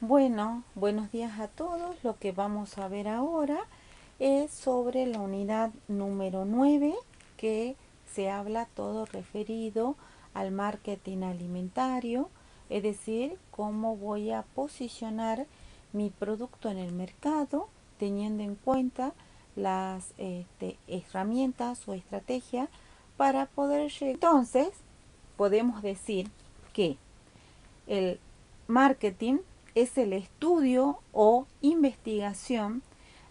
Bueno, buenos días a todos. Lo que vamos a ver ahora es sobre la unidad número 9, que se habla todo referido al marketing alimentario, es decir, cómo voy a posicionar mi producto en el mercado teniendo en cuenta las herramientas o estrategias para poder llegar. Entonces, podemos decir que el marketing es el estudio o investigación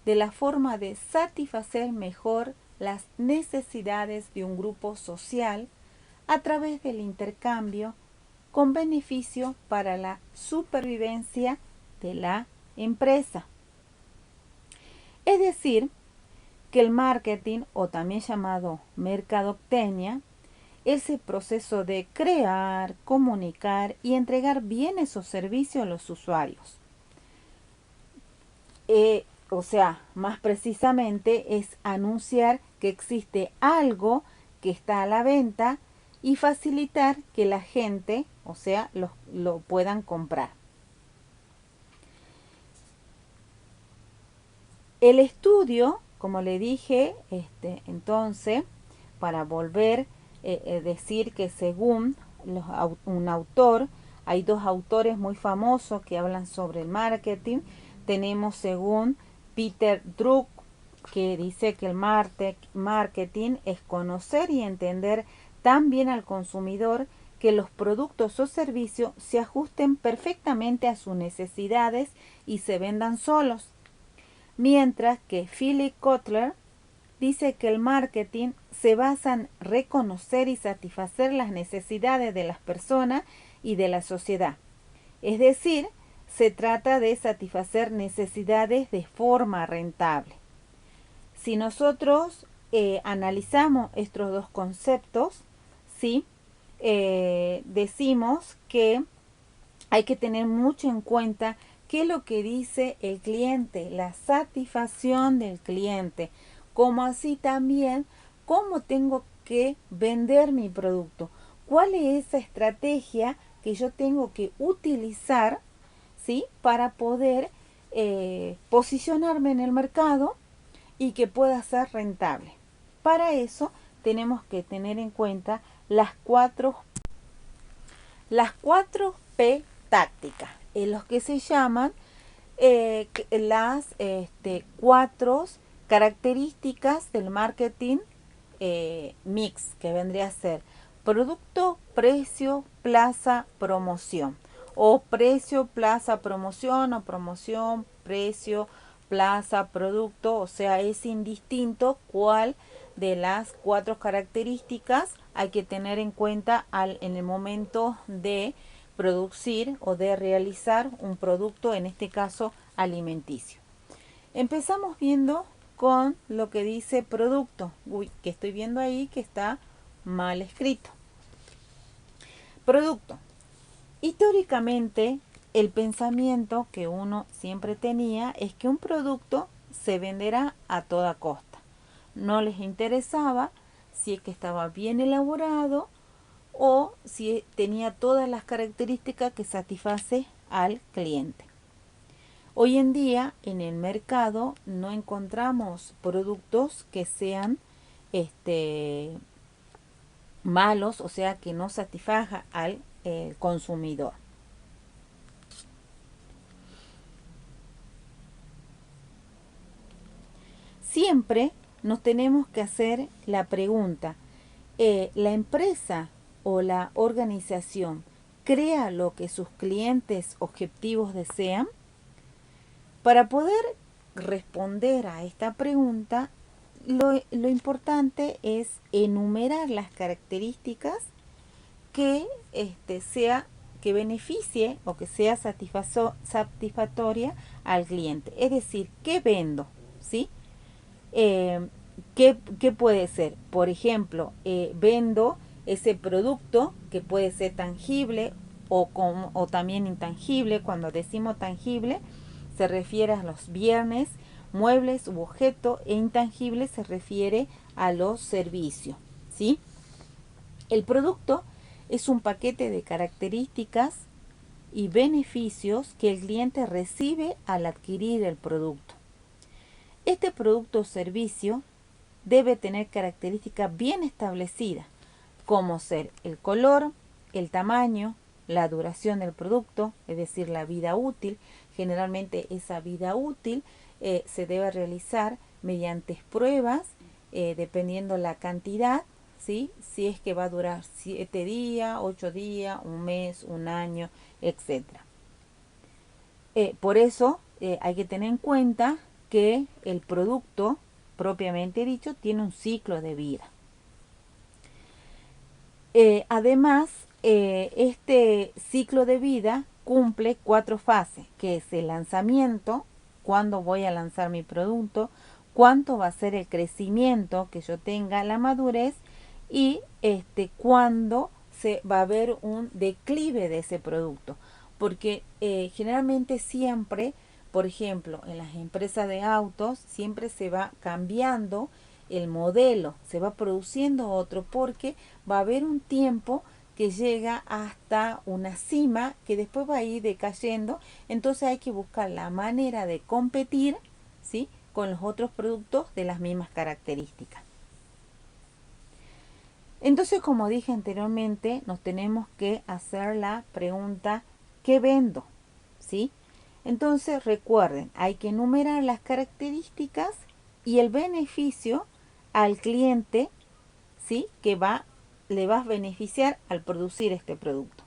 de la forma de satisfacer mejor las necesidades de un grupo social a través del intercambio con beneficio para la supervivencia de la empresa. Es decir, que el marketing, o también llamado mercadotecnia, es el proceso de crear, comunicar y entregar bienes o servicios a los usuarios. O sea, más precisamente es anunciar que existe algo que está a la venta y facilitar que la gente, o sea, lo puedan comprar. El estudio, como le dije, entonces, para volver a decir que según un autor, hay dos autores muy famosos que hablan sobre el marketing. Tenemos según Peter Drucker, que dice que el marketing es conocer y entender tan bien al consumidor que los productos o servicios se ajusten perfectamente a sus necesidades y se vendan solos. Mientras que Philip Kotler dice que el marketing se basa en reconocer y satisfacer las necesidades de las personas y de la sociedad. Es decir, se trata de satisfacer necesidades de forma rentable. Si nosotros analizamos estos dos conceptos, ¿sí? Decimos que hay que tener mucho en cuenta qué es lo que dice el cliente, la satisfacción del cliente, como así también cómo tengo que vender mi producto, cuál es esa estrategia que yo tengo que utilizar, ¿sí? Para poder posicionarme en el mercado y que pueda ser rentable. Para eso tenemos que tener en cuenta las cuatro P tácticas, en los que se llaman las cuatro características del marketing mix, que vendría a ser producto, precio, plaza, promoción, o precio, plaza, promoción, o promoción, precio, plaza, producto. O sea, es indistinto cuál de las cuatro características hay que tener en cuenta en el momento de producir o de realizar un producto, en este caso alimenticio. Empezamos viendo con lo que dice producto. Uy, que estoy viendo ahí que está mal escrito. Producto. Históricamente, el pensamiento que uno siempre tenía es que un producto se venderá a toda costa. No les interesaba si es que estaba bien elaborado o si tenía todas las características que satisface al cliente. Hoy en día en el mercado no encontramos productos que sean malos, o sea, que no satisfaga al consumidor. Siempre nos tenemos que hacer la pregunta, ¿la empresa o la organización crea lo que sus clientes objetivos desean? Para poder responder a esta pregunta, lo importante es enumerar las características que que beneficie o que sea satisfactoria al cliente. Es decir, ¿qué vendo? ¿Sí? ¿Qué puede ser? Por ejemplo, vendo ese producto que puede ser tangible o también intangible. Cuando decimos tangible, se refiere a los bienes, muebles u objetos, e intangible se refiere a los servicios, ¿sí? El producto es un paquete de características y beneficios que el cliente recibe al adquirir el producto. Este producto o servicio debe tener características bien establecidas, como ser el color, el tamaño, la duración del producto, es decir, la vida útil. Generalmente esa vida útil se debe realizar mediante pruebas, dependiendo la cantidad, ¿sí? Si es que va a durar 7 días, 8 días, un mes, un año, etc. Por eso hay que tener en cuenta que el producto, propiamente dicho, tiene un ciclo de vida. Además, este ciclo de vida cumple 4 fases, que es el lanzamiento, cuándo voy a lanzar mi producto, cuánto va a ser el crecimiento que yo tenga, la madurez y cuándo se va a haber un declive de ese producto. Porque generalmente siempre, por ejemplo, en las empresas de autos, siempre se va cambiando el modelo, se va produciendo otro porque va a haber un tiempo que llega hasta una cima que después va a ir decayendo, entonces hay que buscar la manera de competir, ¿sí?, con los otros productos de las mismas características. Entonces, como dije anteriormente, nos tenemos que hacer la pregunta, ¿qué vendo? ¿Sí? Entonces, recuerden, hay que enumerar las características y el beneficio al cliente, ¿sí?, que le va a beneficiar al producir este producto.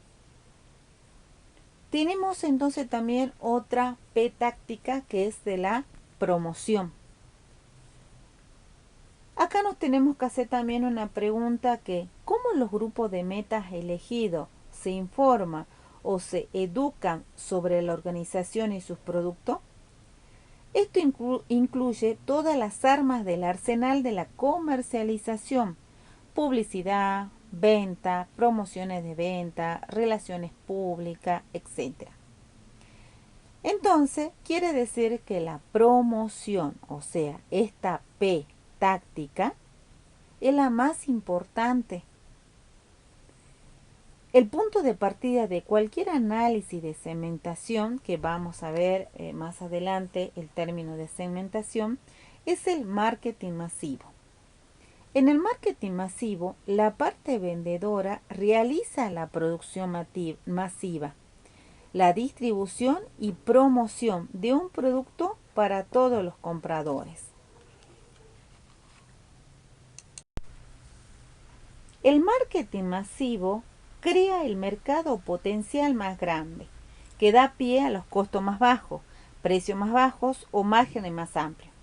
Tenemos entonces también otra P táctica, que es de la promoción. Acá nos tenemos que hacer también una pregunta que, ¿cómo los grupos de metas elegidos se informan o se educan sobre la organización y sus productos? Esto incluye todas las armas del arsenal de la comercialización: publicidad, venta, promociones de venta, relaciones públicas, etc. Entonces, quiere decir que la promoción, o sea, esta P táctica, es la más importante. El punto de partida de cualquier análisis de segmentación, que vamos a ver más adelante el término de segmentación, es el marketing masivo. En el marketing masivo, la parte vendedora realiza la producción masiva, la distribución y promoción de un producto para todos los compradores. El marketing masivo crea el mercado potencial más grande, que da pie a los costos más bajos, precios más bajos o márgenes más amplios.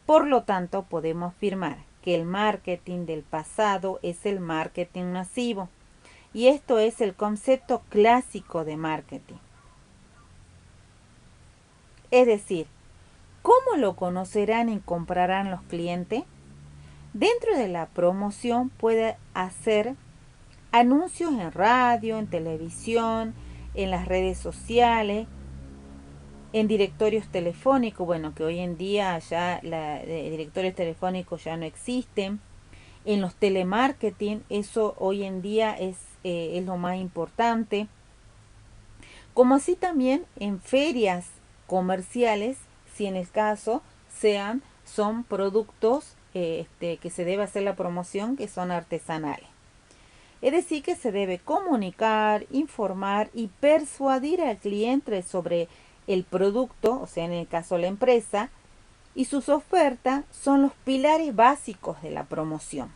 Por lo tanto, podemos afirmar que el marketing del pasado es el marketing masivo, y esto es el concepto clásico de marketing. Es decir, ¿cómo lo conocerán y comprarán los clientes? Dentro de la promoción puede hacer anuncios en radio, en televisión, en las redes sociales, en directorios telefónicos, bueno, que hoy en día ya directorios telefónicos ya no existen, en los telemarketing, eso hoy en día es lo más importante, como así también en ferias comerciales, si en el caso son productos que se debe hacer la promoción, que son artesanales. Es decir, que se debe comunicar, informar y persuadir al cliente sobre el producto, o sea, en el caso de la empresa, y sus ofertas son los pilares básicos de la promoción.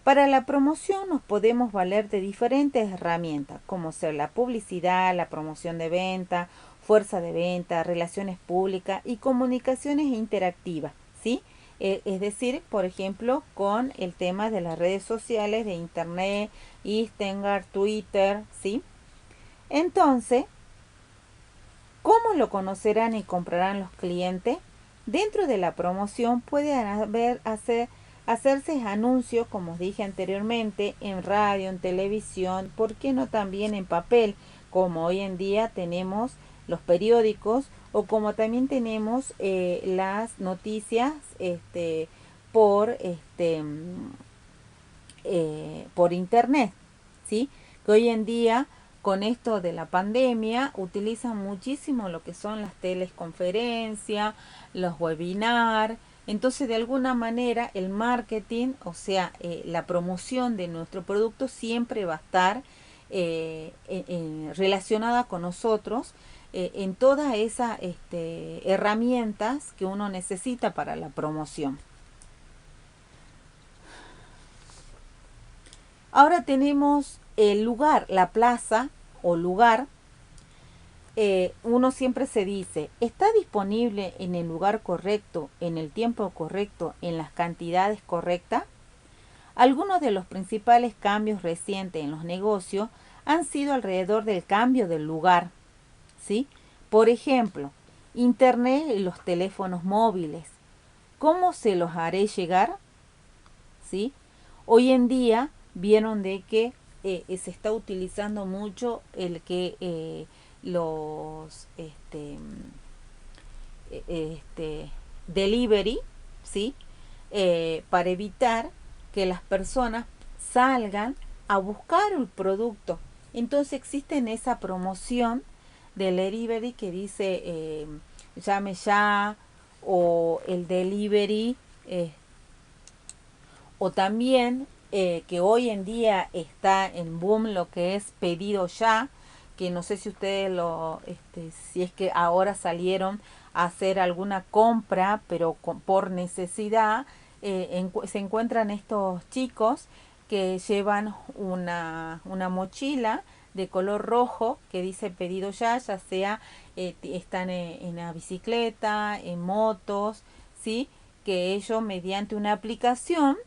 Para la promoción nos podemos valer de diferentes herramientas, como ser la publicidad, la promoción de venta, fuerza de venta, relaciones públicas y comunicaciones interactivas, ¿sí? Es decir, por ejemplo, con el tema de las redes sociales, de internet, Instagram, Twitter, ¿sí? Entonces, ¿cómo lo conocerán y comprarán los clientes? Dentro de la promoción puede hacerse anuncios, como dije anteriormente, en radio, en televisión, ¿por qué no también en papel? Como hoy en día tenemos los periódicos, o como también tenemos las noticias por, por internet, ¿sí? Que hoy en día con esto de la pandemia utilizan muchísimo lo que son las teleconferencias, los webinars. Entonces, de alguna manera, el marketing, o sea, la promoción de nuestro producto siempre va a estar relacionada con nosotros en todas esas herramientas que uno necesita para la promoción. Ahora tenemos el lugar, la plaza o lugar. Uno siempre se dice, ¿está disponible en el lugar correcto, en el tiempo correcto, en las cantidades correctas? Algunos de los principales cambios recientes en los negocios han sido alrededor del cambio del lugar, ¿sí? Por ejemplo, Internet y los teléfonos móviles. ¿Cómo se los haré llegar? ¿Sí? Hoy en día vieron de que se está utilizando mucho el que los delivery, ¿sí? Para evitar que las personas salgan a buscar el producto. Entonces existe esa promoción del delivery que dice llame ya, o el delivery, o también que hoy en día está en boom lo que es pedido ya, que no sé si ustedes si es que ahora salieron a hacer alguna compra, pero por necesidad, se encuentran estos chicos que llevan una mochila de color rojo que dice pedido ya sea están en la bicicleta, en motos, ¿sí? Que ellos mediante una aplicación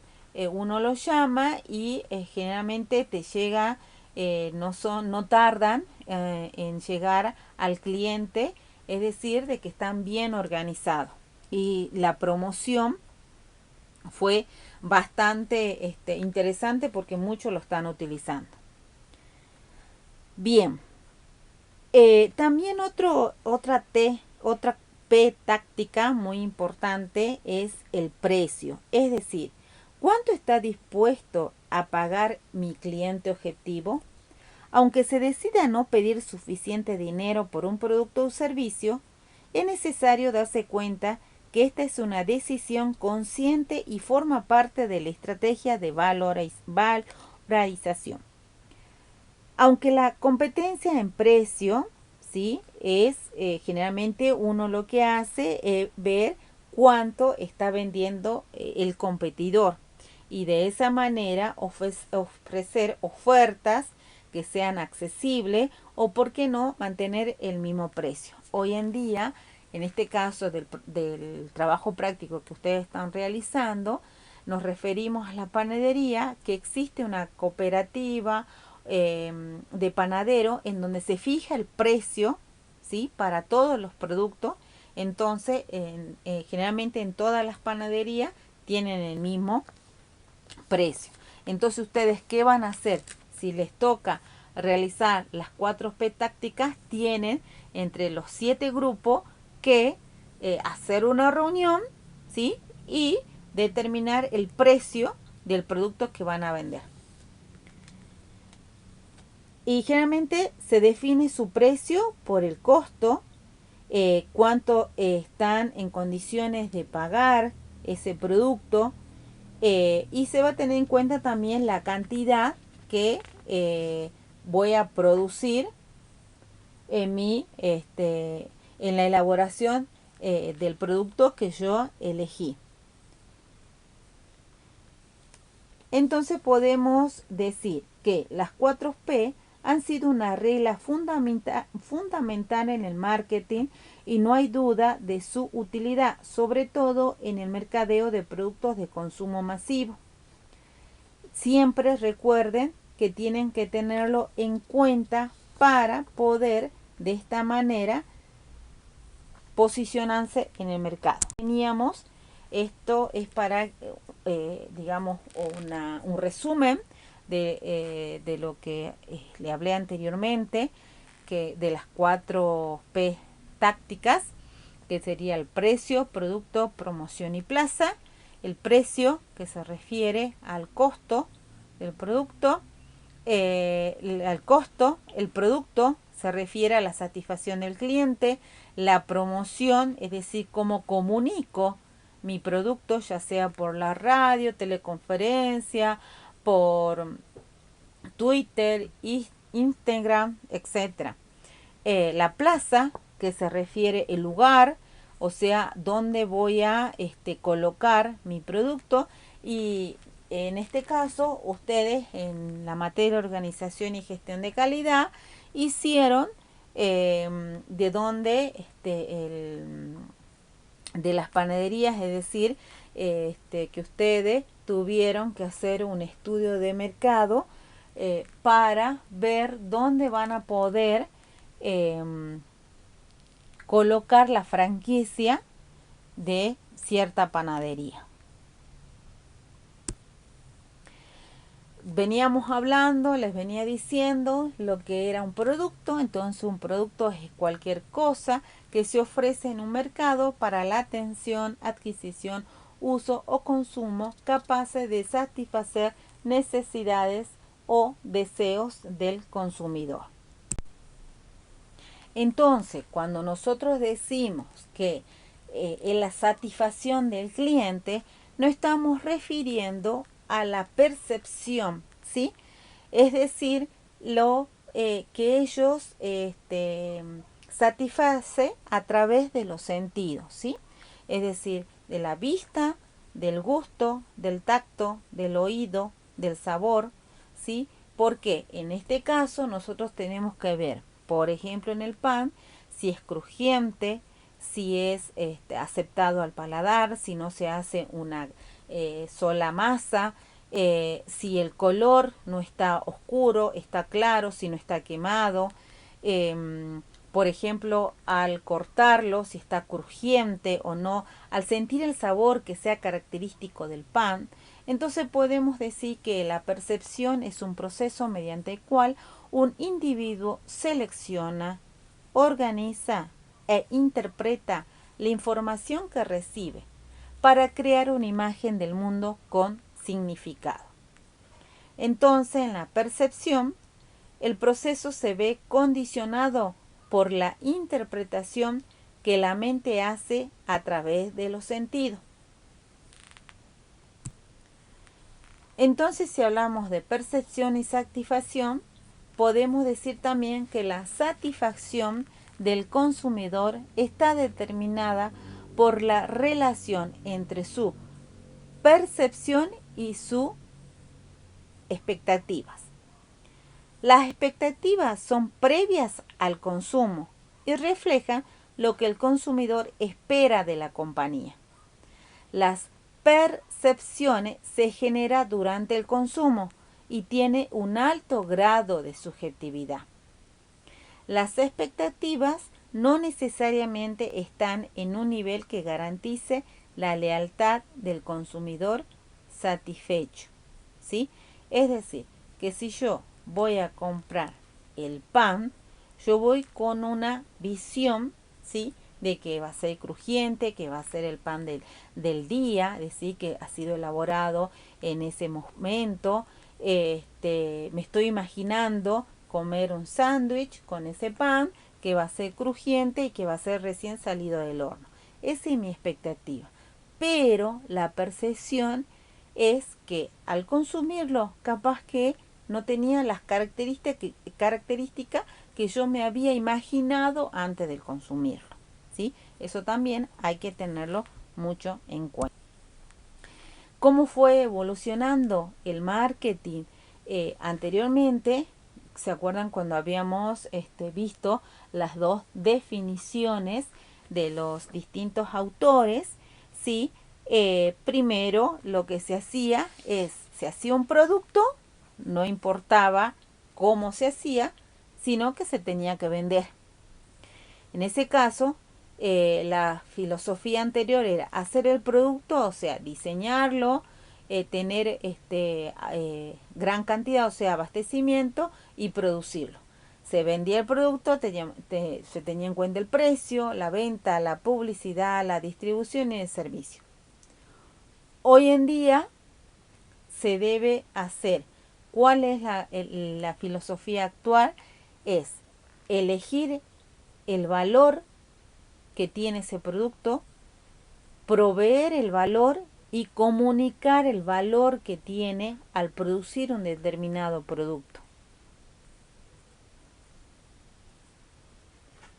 uno lo llama y generalmente te llega, no tardan en llegar al cliente, es decir, de que están bien organizados. Y la promoción fue bastante interesante porque muchos lo están utilizando. Bien, también otra P táctica muy importante es el precio, es decir, ¿cuánto está dispuesto a pagar mi cliente objetivo? Aunque se decida no pedir suficiente dinero por un producto o servicio, es necesario darse cuenta que esta es una decisión consciente y forma parte de la estrategia de valorización. Aunque la competencia en precio, ¿sí? Es generalmente uno lo que hace es ver cuánto está vendiendo el competidor y de esa manera ofrecer ofertas que sean accesibles o, por qué no, mantener el mismo precio. Hoy en día, en este caso del trabajo práctico que ustedes están realizando, nos referimos a la panadería, que existe una cooperativa de panadero en donde se fija el precio, ¿sí? Para todos los productos. Entonces, generalmente en todas las panaderías tienen el mismo precio. Entonces, ¿ustedes qué van a hacer? Si les toca realizar las 4P tácticas, tienen entre los 7 grupos que hacer una reunión, ¿sí? Y determinar el precio del producto que van a vender. Y generalmente se define su precio por el costo, cuánto están en condiciones de pagar ese producto, y se va a tener en cuenta también la cantidad que voy a producir en en la elaboración del producto que yo elegí. Entonces podemos decir que las 4P han sido una regla fundamental en el marketing y no hay duda de su utilidad, sobre todo en el mercadeo de productos de consumo masivo. Siempre recuerden que tienen que tenerlo en cuenta para poder de esta manera posicionarse en el mercado. Teníamos, esto es para, digamos, un resumen de lo que le hablé anteriormente, que de las 4P tácticas, que sería el precio, producto, promoción y plaza. El precio, que se refiere al costo del producto. el costo, el producto se refiere a la satisfacción del cliente, la promoción, es decir, cómo comunico mi producto, ya sea por la radio, teleconferencia, por Twitter, Instagram, etcétera. La plaza, que se refiere el lugar, o sea, dónde voy a colocar mi producto. Y en este caso, ustedes en la materia de organización y gestión de calidad hicieron de dónde de las panaderías, es decir, que ustedes tuvieron que hacer un estudio de mercado para ver dónde van a poder colocar la franquicia de cierta panadería. Veníamos hablando, les venía diciendo lo que era un producto. Entonces un producto es cualquier cosa que se ofrece en un mercado para la atención, adquisición, uso o consumo capaces de satisfacer necesidades o deseos del consumidor. Entonces, cuando nosotros decimos que en la satisfacción del cliente, no estamos refiriendo a la percepción, ¿sí? Es decir, lo que ellos satisface a través de los sentidos, ¿sí? Es decir, de la vista, del gusto, del tacto, del oído, del sabor, ¿sí? Porque en este caso nosotros tenemos que ver, por ejemplo, en el pan, si es crujiente, si es aceptado al paladar, si no se hace una sola masa, si el color no está oscuro, está claro, si no está quemado, por ejemplo, al cortarlo, si está crujiente o no, al sentir el sabor que sea característico del pan. Entonces podemos decir que la percepción es un proceso mediante el cual un individuo selecciona, organiza e interpreta la información que recibe para crear una imagen del mundo con significado. Entonces, en la percepción, el proceso se ve condicionado por la interpretación que la mente hace a través de los sentidos. Entonces, si hablamos de percepción y satisfacción, podemos decir también que la satisfacción del consumidor está determinada por la relación entre su percepción y sus expectativas. Las expectativas son previas al consumo y reflejan lo que el consumidor espera de la compañía. Las percepciones se generan durante el consumo y tiene un alto grado de subjetividad. Las expectativas no necesariamente están en un nivel que garantice la lealtad del consumidor satisfecho, ¿sí? Es decir, que si yo voy a comprar el pan, yo voy con una visión, ¿sí?, de que va a ser crujiente, que va a ser el pan del día, es decir, que ha sido elaborado en ese momento. Me estoy imaginando comer un sándwich con ese pan que va a ser crujiente y que va a ser recién salido del horno. Esa es mi expectativa. Pero la percepción es que al consumirlo, capaz que no tenía las características que yo me había imaginado antes de consumirlo, ¿sí? Eso también hay que tenerlo mucho en cuenta. ¿Cómo fue evolucionando el marketing? Anteriormente, ¿se acuerdan cuando habíamos visto las dos definiciones de los distintos autores? ¿Sí? Primero lo que se hacía un producto, no importaba cómo se hacía, sino que se tenía que vender. En ese caso, la filosofía anterior era hacer el producto, o sea, diseñarlo, tener gran cantidad, o sea, abastecimiento y producirlo. Se vendía el producto, se tenía en cuenta el precio, la venta, la publicidad, la distribución y el servicio. Hoy en día se debe hacer ¿cuál es la filosofía actual? Es elegir el valor que tiene ese producto, proveer el valor y comunicar el valor que tiene al producir un determinado producto.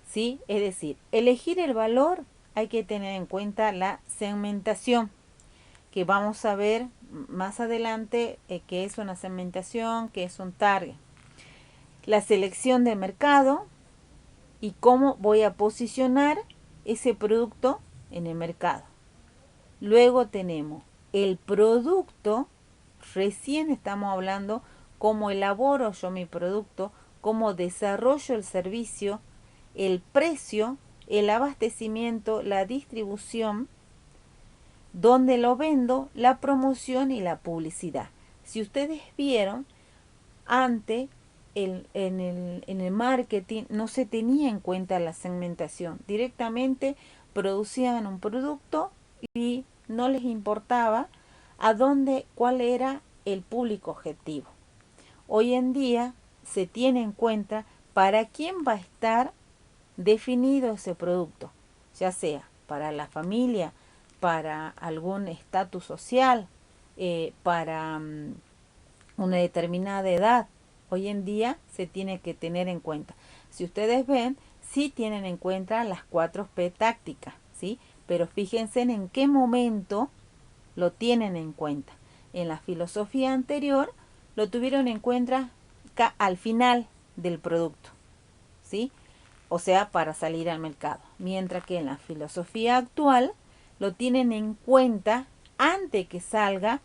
¿Sí? Es decir, elegir el valor, hay que tener en cuenta la segmentación, que vamos a ver más adelante qué es una segmentación, qué es un target. La selección de mercado y cómo voy a posicionar ese producto en el mercado. Luego tenemos el producto, recién estamos hablando cómo elaboro yo mi producto, cómo desarrollo el servicio, el precio, el abastecimiento, la distribución, dónde lo vendo, la promoción y la publicidad. Si ustedes vieron, antes en el marketing no se tenía en cuenta la segmentación. Directamente producían un producto y no les importaba a dónde, cuál era el público objetivo. Hoy en día se tiene en cuenta para quién va a estar definido ese producto, ya sea para la familia, para algún estatus social, para una determinada edad. Hoy en día se tiene que tener en cuenta. Si ustedes ven, sí tienen en cuenta las 4P tácticas, ¿sí? Pero fíjense en qué momento lo tienen en cuenta. En la filosofía anterior lo tuvieron en cuenta al final del producto, ¿sí? O sea, para salir al mercado. Mientras que en la filosofía actual lo tienen en cuenta antes que salga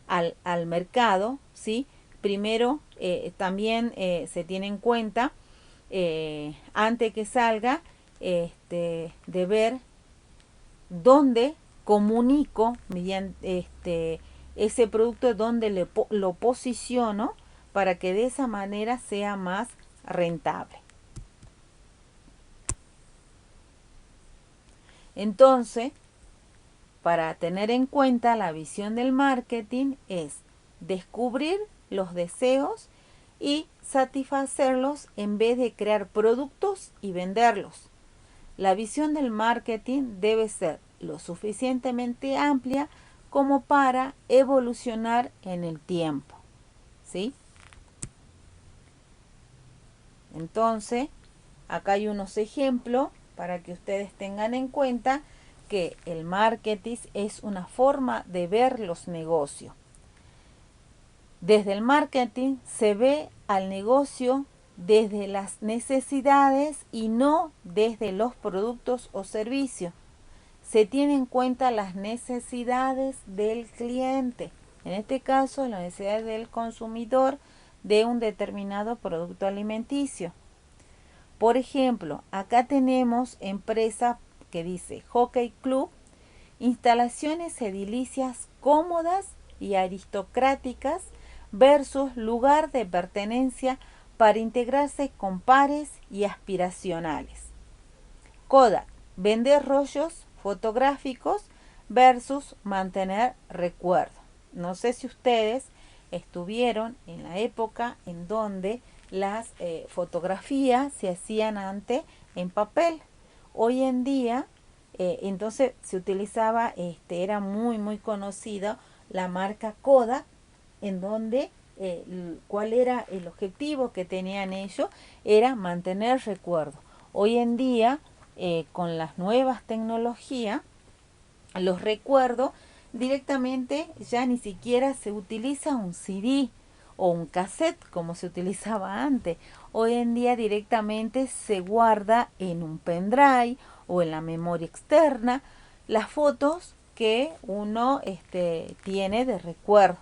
al mercado, ¿sí? Primero también se tiene en cuenta antes que salga de ver dónde comunico mediante ese producto, dónde lo posiciono para que de esa manera sea más rentable. Entonces, para tener en cuenta la visión del marketing es descubrir los deseos y satisfacerlos en vez de crear productos y venderlos. La visión del marketing debe ser lo suficientemente amplia como para evolucionar en el tiempo, ¿sí? Entonces, acá hay unos ejemplos para que ustedes tengan en cuenta que el marketing es una forma de ver los negocios. Desde el marketing se ve al negocio desde las necesidades y no desde los productos o servicios. Se tienen en cuenta las necesidades del cliente, en este caso las necesidades del consumidor de un determinado producto alimenticio. Por ejemplo, acá tenemos empresa que dice Jockey Club, instalaciones edilicias cómodas y aristocráticas versus lugar de pertenencia para integrarse con pares y aspiracionales. Kodak, vender rollos fotográficos versus mantener recuerdo. No sé si ustedes estuvieron en la época en donde las fotografías se hacían antes en papel. Hoy en día, entonces se utilizaba, era muy conocida la marca Kodak, en donde cuál era el objetivo que tenían ellos, era mantener recuerdo. Hoy en día, con las nuevas tecnologías, los recuerdos directamente ya ni siquiera se utiliza un CD o un cassette como se utilizaba antes. Hoy en día directamente se guarda en un pendrive o en la memoria externa las fotos que uno tiene de recuerdo.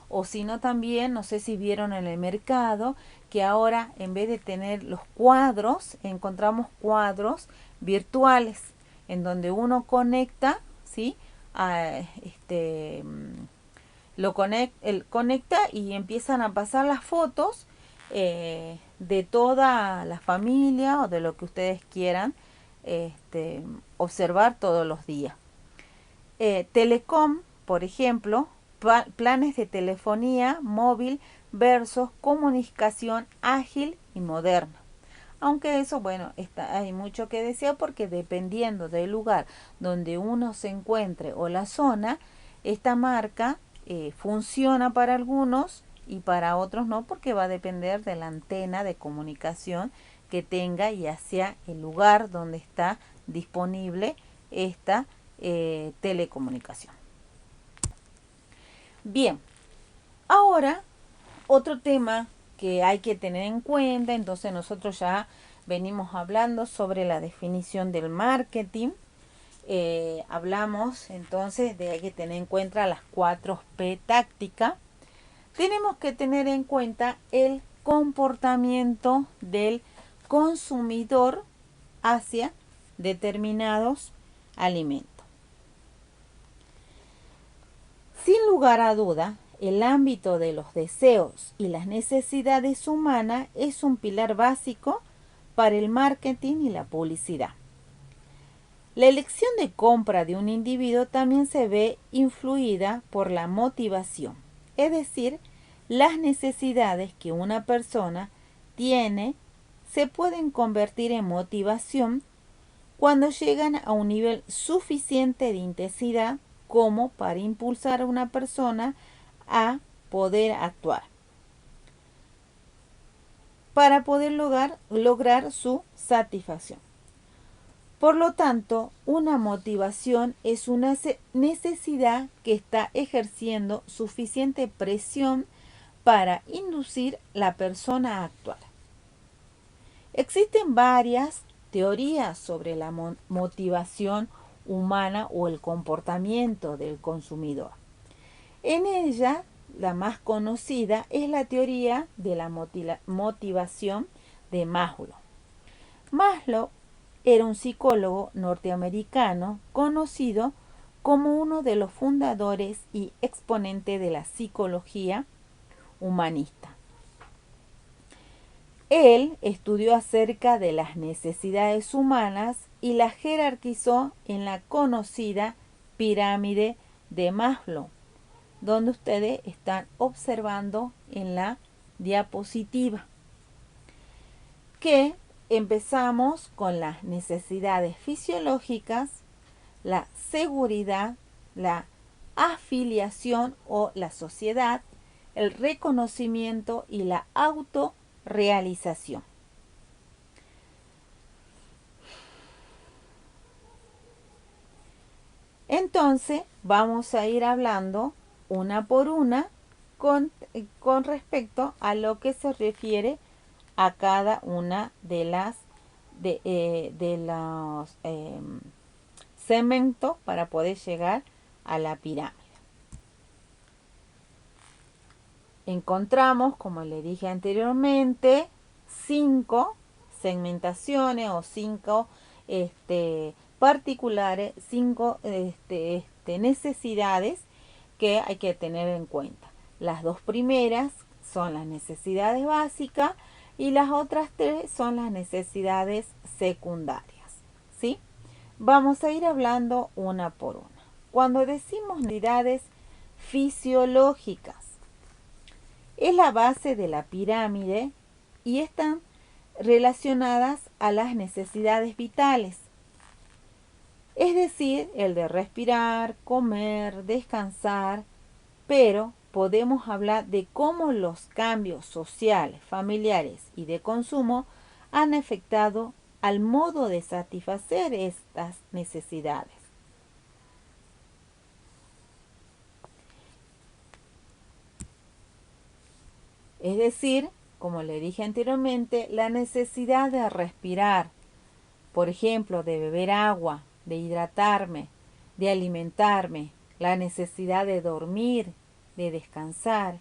O si no también, no sé si vieron en el mercado, que ahora en vez de tener los cuadros, encontramos cuadros virtuales en donde uno conecta, ¿sí? Lo conecta y empiezan a pasar las fotos de toda la familia o de lo que ustedes quieran observar todos los días. Telecom, por ejemplo, planes de telefonía móvil versus comunicación ágil y moderna. Aunque eso, bueno, hay mucho que decir porque dependiendo del lugar donde uno se encuentre o la zona, esta marca funciona para algunos y para otros no, porque va a depender de la antena de comunicación que tenga y hacia el lugar donde está disponible esta telecomunicación. Bien, ahora otro tema que hay que tener en cuenta, entonces nosotros ya venimos hablando sobre la definición del marketing. Hablamos entonces de hay que tener en cuenta las 4P tácticas. Tenemos que tener en cuenta el comportamiento del consumidor hacia determinados alimentos. Sin lugar a duda, el ámbito de los deseos y las necesidades humanas es un pilar básico para el marketing y la publicidad. La elección de compra de un individuo también se ve influida por la motivación, es decir, las necesidades que una persona tiene se pueden convertir en motivación cuando llegan a un nivel suficiente de intensidad como para impulsar a una persona a poder actuar, para poder lograr su satisfacción. Por lo tanto, una motivación es una necesidad que está ejerciendo suficiente presión para inducir a la persona a actuar. Existen varias teorías sobre la motivación humana o el comportamiento del consumidor. En ella, la más conocida es la teoría de la motivación de Maslow. Maslow era un psicólogo norteamericano conocido como uno de los fundadores y exponentes de la psicología humanista. Él estudió acerca de las necesidades humanas y las jerarquizó en la conocida pirámide de Maslow, donde ustedes están observando en la diapositiva, que empezamos con las necesidades fisiológicas, la seguridad, la afiliación o la sociedad, el reconocimiento y la autorrealización. Entonces vamos a ir hablando una por una con respecto a lo que se refiere a cada una de los segmentos para poder llegar a la pirámide. Encontramos, como le dije anteriormente, 5 segmentaciones o 5 particulares, 5 necesidades que hay que tener en cuenta. Las 2 primeras son las necesidades básicas y las otras 3 son las necesidades secundarias, ¿sí? Vamos a ir hablando una por una. Cuando decimos necesidades fisiológicas, es la base de la pirámide y están relacionadas a las necesidades vitales, es decir, el de respirar, comer, descansar, pero podemos hablar de cómo los cambios sociales, familiares y de consumo han afectado al modo de satisfacer estas necesidades. Es decir, como le dije anteriormente, la necesidad de respirar, por ejemplo, de beber agua, de hidratarme, de alimentarme, la necesidad de dormir, de descansar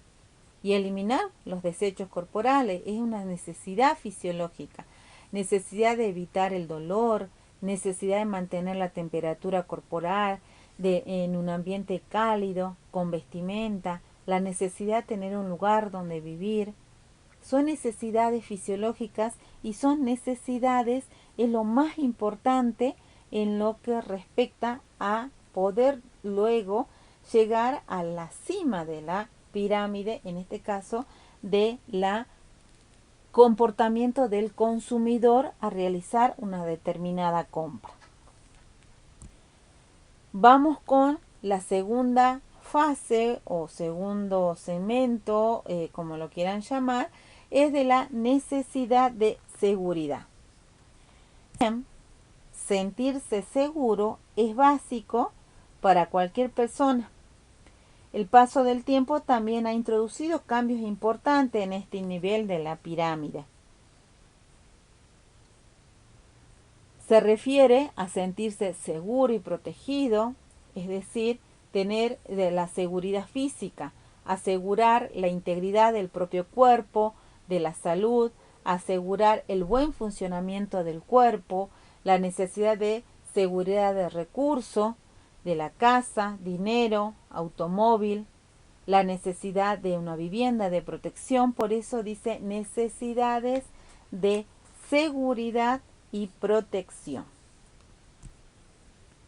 y eliminar los desechos corporales es una necesidad fisiológica, necesidad de evitar el dolor, necesidad de mantener la temperatura corporal en un ambiente cálido, con vestimenta, la necesidad de tener un lugar donde vivir. Son necesidades fisiológicas y son necesidades, es lo más importante en lo que respecta a poder luego llegar a la cima de la pirámide, en este caso de la comportamiento del consumidor a realizar una determinada compra. Vamos con la segunda fase o segundo segmento, como lo quieran llamar, es de la necesidad de seguridad. Sentirse seguro es básico para cualquier persona. El paso del tiempo también ha introducido cambios importantes en este nivel de la pirámide. Se refiere a sentirse seguro y protegido, es decir, tener de la seguridad física, asegurar la integridad del propio cuerpo, de la salud, asegurar el buen funcionamiento del cuerpo, la necesidad de seguridad de recursos, de la casa, dinero, automóvil, la necesidad de una vivienda, de protección. Por eso dice necesidades de seguridad y protección.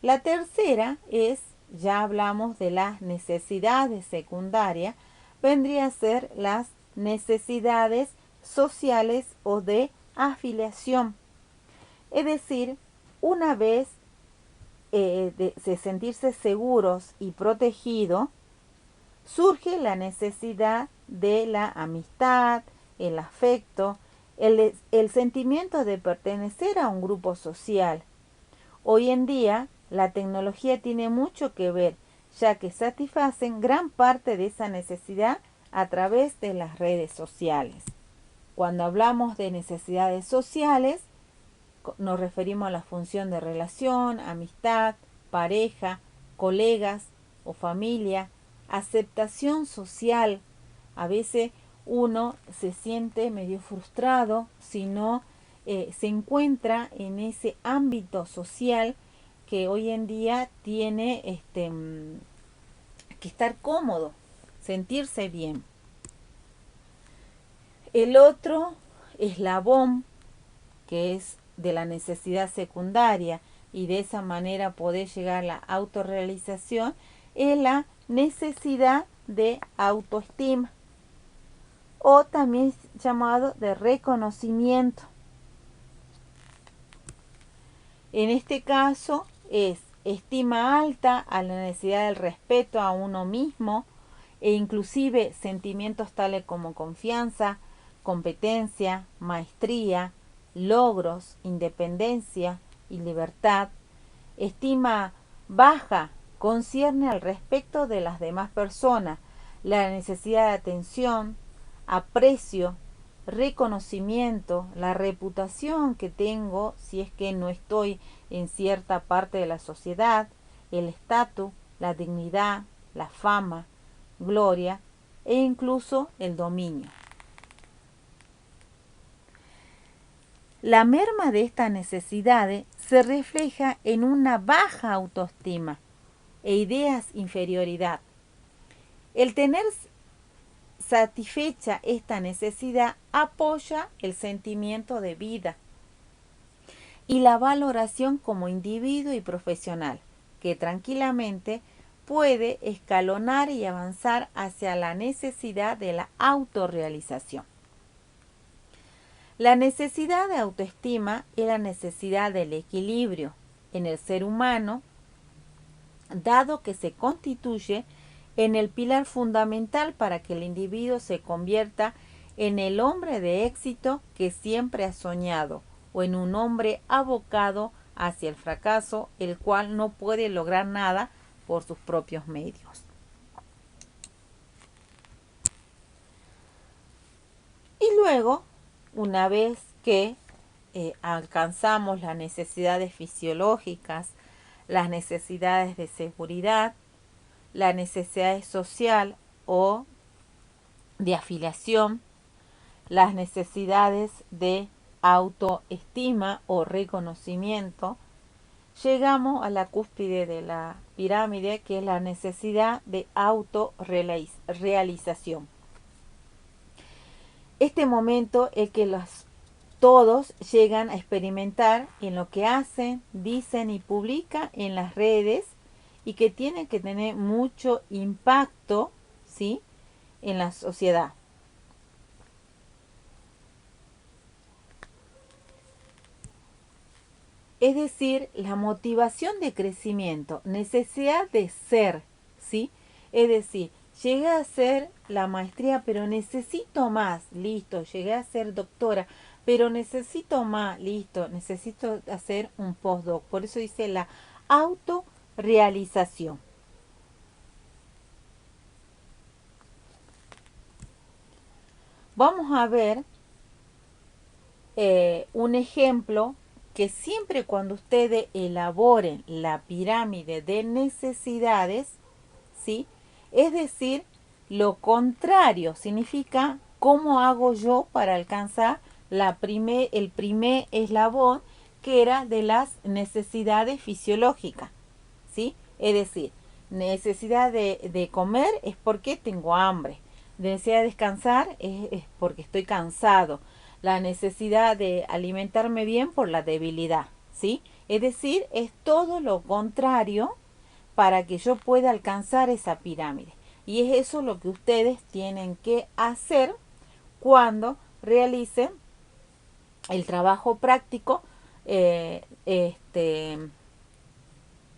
La tercera es, ya hablamos de las necesidades secundarias, vendría a ser las necesidades sociales o de afiliación. Es decir, una vez de sentirse seguros y protegidos, surge la necesidad de la amistad, el afecto, el sentimiento de pertenecer a un grupo social. Hoy en día, la tecnología tiene mucho que ver, ya que satisfacen gran parte de esa necesidad a través de las redes sociales. Cuando hablamos de necesidades sociales, nos referimos a la función de relación, amistad, pareja, colegas o familia, aceptación social. A veces uno se siente medio frustrado si no se encuentra en ese ámbito social que hoy en día tiene que estar cómodo, sentirse bien. El otro eslabón, que es de la necesidad secundaria y de esa manera poder llegar a la autorrealización, es la necesidad de autoestima o también llamado de reconocimiento. En este caso es estima alta a la necesidad del respeto a uno mismo e inclusive sentimientos tales como confianza, competencia, maestría, logros, independencia y libertad. Estima baja concierne al respecto de las demás personas, la necesidad de atención, aprecio, reconocimiento, la reputación que tengo si es que no estoy en cierta parte de la sociedad, el estatus, la dignidad, la fama, gloria e incluso el dominio. La merma de estas necesidades se refleja en una baja autoestima e ideas inferioridad. El tener satisfecha esta necesidad apoya el sentimiento de vida y la valoración como individuo y profesional, que tranquilamente puede escalonar y avanzar hacia la necesidad de la autorrealización. La necesidad de autoestima es la necesidad del equilibrio en el ser humano, dado que se constituye en el pilar fundamental para que el individuo se convierta en el hombre de éxito que siempre ha soñado o en un hombre abocado hacia el fracaso, el cual no puede lograr nada por sus propios medios. Y luego, una vez que alcanzamos las necesidades fisiológicas, las necesidades de seguridad, la necesidad social o de afiliación, las necesidades de autoestima o reconocimiento, llegamos a la cúspide de la pirámide, que es la necesidad de autorrealización. Este momento es que todos llegan a experimentar en lo que hacen, dicen y publican en las redes y que tienen que tener mucho impacto, ¿sí?, en la sociedad. es decir, la motivación de crecimiento, necesidad de ser, ¿sí? Es decir, llegué a hacer la maestría, pero necesito más, listo, llegué a ser doctora, pero necesito más, listo, necesito hacer un postdoc. Por eso dice la autorrealización. Vamos a ver un ejemplo que siempre cuando ustedes elaboren la pirámide de necesidades, ¿sí? Es decir, lo contrario significa cómo hago yo para alcanzar el primer eslabón, que era de las necesidades fisiológicas, ¿sí? Es decir, necesidad de comer es porque tengo hambre, necesidad de descansar es porque estoy cansado, la necesidad de alimentarme bien por la debilidad, ¿sí? Es decir, es todo lo contrario para que yo pueda alcanzar esa pirámide. Y es eso lo que ustedes tienen que hacer cuando realicen el trabajo práctico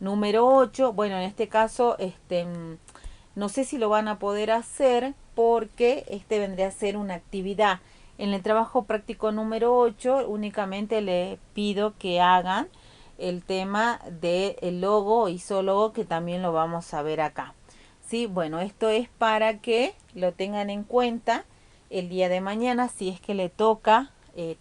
número 8. Bueno, en este caso, no sé si lo van a poder hacer porque vendría a ser una actividad. En el trabajo práctico número 8 únicamente les pido que hagan el tema del logo, isólogo, que también lo vamos a ver acá. ¿Sí? Bueno, esto es para que lo tengan en cuenta el día de mañana, si es que le toca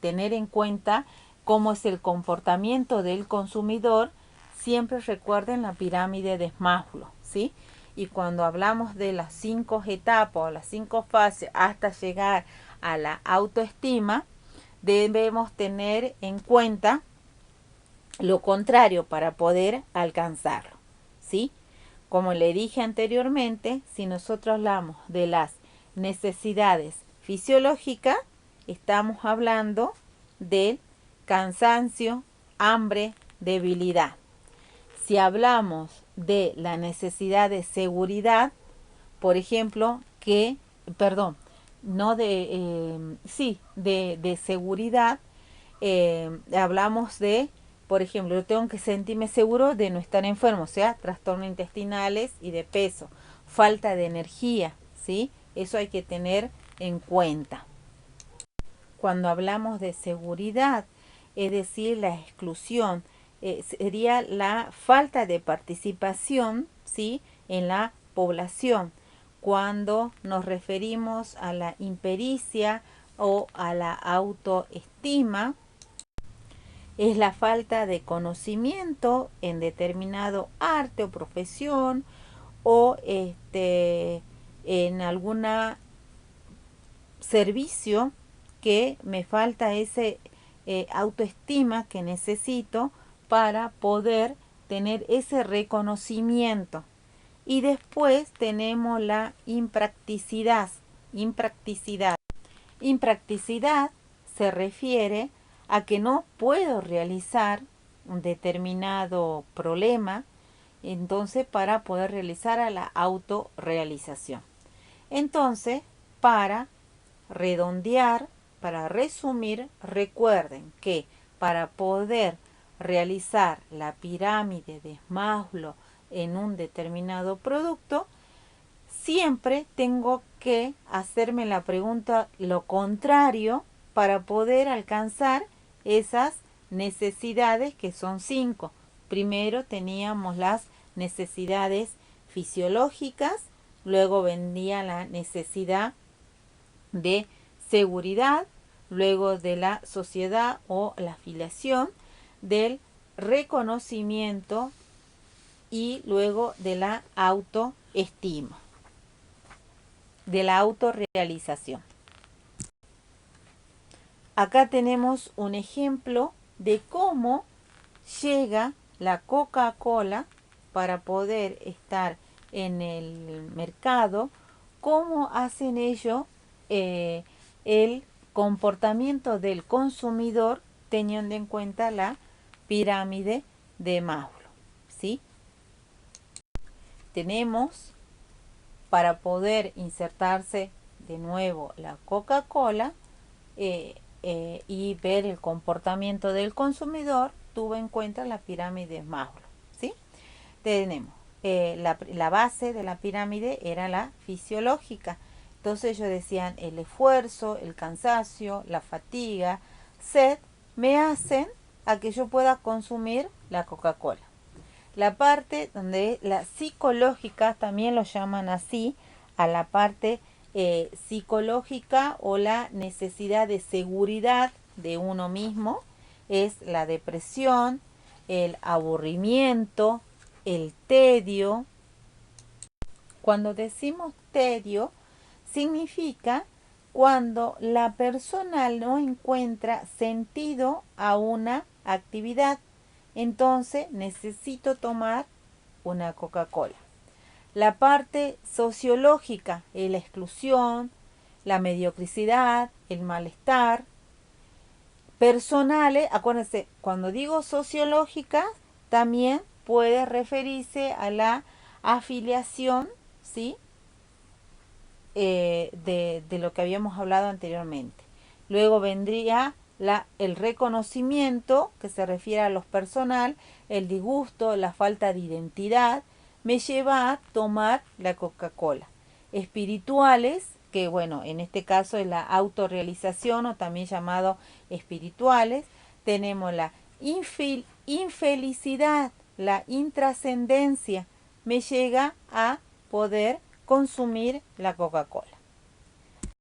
tener en cuenta cómo es el comportamiento del consumidor. Siempre recuerden la pirámide de Maslow, ¿sí? Y cuando hablamos de las 5 etapas o las 5 fases hasta llegar a la autoestima, debemos tener en cuenta lo contrario para poder alcanzarlo, ¿sí? Como le dije anteriormente, si nosotros hablamos de las necesidades fisiológicas, estamos hablando del cansancio, hambre, debilidad. Si hablamos de la necesidad de seguridad, por ejemplo, de seguridad, hablamos de, por ejemplo, yo tengo que sentirme seguro de no estar enfermo, o sea, trastornos intestinales y de peso, falta de energía, ¿sí? Eso hay que tener en cuenta. Cuando hablamos de seguridad, es decir, la exclusión, sería la falta de participación, ¿sí?, en la población. Cuando nos referimos a la impericia o a la autoestima, es la falta de conocimiento en determinado arte o profesión, o en alguna servicio que me falta ese autoestima que necesito para poder tener ese reconocimiento. Y después tenemos la impracticidad. Impracticidad se refiere a que no puedo realizar un determinado problema, entonces para poder realizar a la autorrealización. Entonces, para redondear, para resumir, recuerden que para poder realizar la pirámide de Maslow en un determinado producto, siempre tengo que hacerme la pregunta lo contrario para poder alcanzar esas necesidades, que son 5. Primero teníamos las necesidades fisiológicas, luego vendría la necesidad de seguridad, luego de la sociedad o la afiliación, del reconocimiento y luego de la autoestima, de la autorrealización. Acá tenemos un ejemplo de cómo llega la Coca-Cola para poder estar en el mercado, cómo hacen ellos el comportamiento del consumidor teniendo en cuenta la pirámide de Maslow, ¿sí? Tenemos, para poder insertarse de nuevo la Coca-Cola y ver el comportamiento del consumidor, tuvo en cuenta la pirámide de Maslow, ¿sí? Tenemos la base de la pirámide era la fisiológica. Entonces ellos decían el esfuerzo, el cansancio, la fatiga, sed, me hacen a que yo pueda consumir la Coca-Cola. La parte donde la psicológica, también lo llaman así, a la parte psicológica o la necesidad de seguridad de uno mismo, es la depresión, el aburrimiento, el tedio. Cuando decimos tedio, significa cuando la persona no encuentra sentido a una actividad. Entonces necesito tomar una Coca-Cola. La parte sociológica es la exclusión, la mediocridad, el malestar. Personales, acuérdense, cuando digo sociológica, también puede referirse a la afiliación, ¿sí? De lo que habíamos hablado anteriormente. Luego vendría el reconocimiento, que se refiere a lo personal, el disgusto, la falta de identidad, me lleva a tomar la Coca-Cola. Espirituales, que bueno, en este caso es la autorrealización o también llamado espirituales. Tenemos la infelicidad, la intrascendencia, me llega a poder consumir la Coca-Cola.